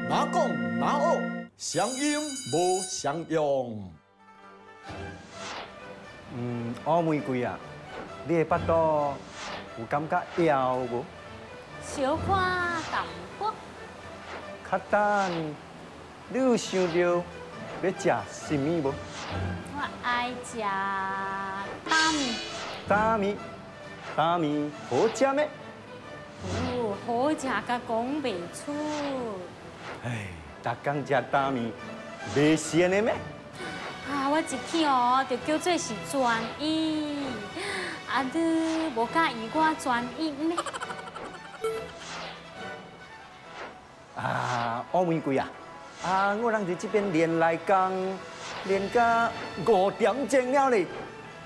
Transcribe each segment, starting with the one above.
哪讲哪学，相音无相用。乌玫瑰啊，你的巴肚有感觉枵无？小看淡薄。较等，你有想到要食什么无？我爱食大米。大米好食咩？哦，好食甲讲袂出。哎，逐工食大米，袂咸的咩？啊，我一去哦，就叫做是专一。啊，你无介意我专一咩？啊，乌玫瑰啊，我人伫这边练来工，练到5点钟了咧。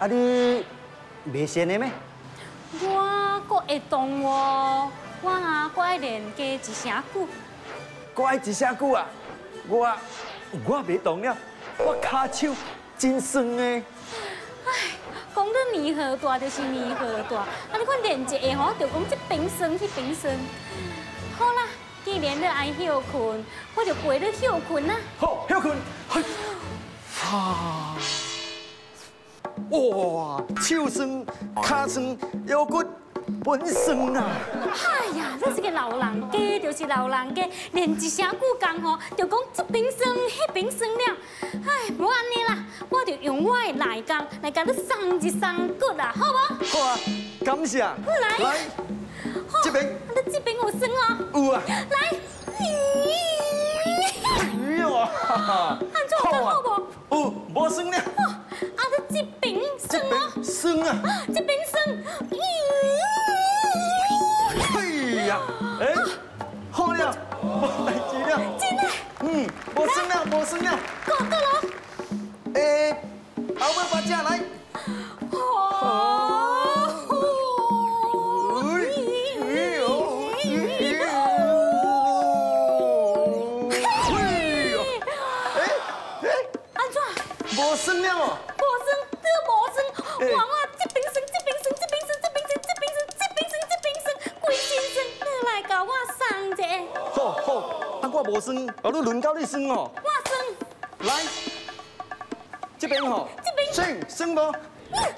你袂咸的咩？我阁会动哦，我阁爱练加一声久。我爱一声久啊！我袂动了，我骹手真酸的。唉，讲到年岁大就是年岁大，你看练一下吼，就讲这边酸迄边酸。好啦，既然你爱休困，我就陪你休困啦。好，休困。哇，手酸、骹酸、腰骨本酸啊！哎呀，你这个老人家就是老人家，练一声久工吼，就讲这边酸迄边酸了。哎，无安尼啦，我就用我的内功来甲你送一送骨啦，好无？好啊，感谢。来，这边。你这边有酸哦？有啊。来。哎呦啊！安怎有好无？有，无酸了。啊，你这边酸哦？酸啊！这边酸。哎呀，好了，无代志了。真的？无酸了，无酸了。够得咯。后尾把这来。无酸了哦。无酸，你无酸，哇！我这边酸，这边酸，这边酸，这边酸，这边酸，这边酸，这边酸，规身酸，你来甲我送一个。好，我无酸，哦，你轮到你酸哦。我酸。来，这边吼。这边酸无？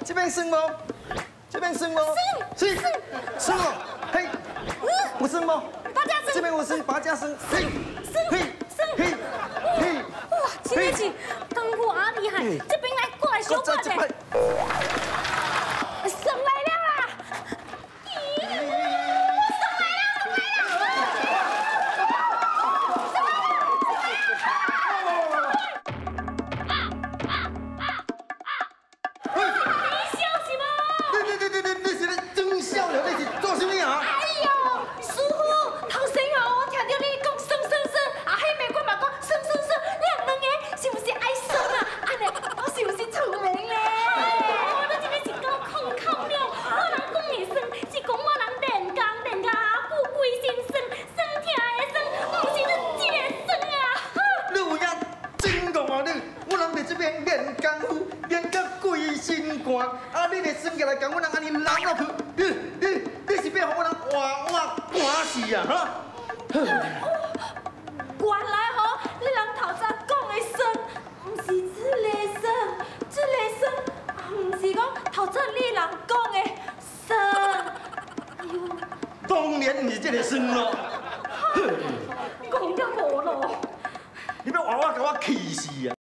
这边酸无？这边酸无？酸哦，嘿，有酸无？八家酸。这边有酸，八家酸，嘿，嘿。哇，真的是功夫啊厉害！这边来，过来小看者。上来了啦！你是咧装笑了？你是做什么啊？哎呦，师傅，头先哦，我听到你讲酸，啊，迄面我嘛讲酸，你两个是不是爱酸啊？安尼，我是不是聪明咧？我这边是够空口了，我人讲的酸，是讲我人练功练到阿久规身酸，酸痛的酸，不是你这个酸啊！你有影真戆啊你！我人伫这边练功夫，练到规身汗，你咧算起来讲我人安尼流落去，你是要互我人换寒死啊哈！原来吼，你人头早讲的酸，不是这个酸，不是讲头早你人讲的酸。哎呦，当然不是这个酸咯。讲到无咯。你要换我，甲我气死啊！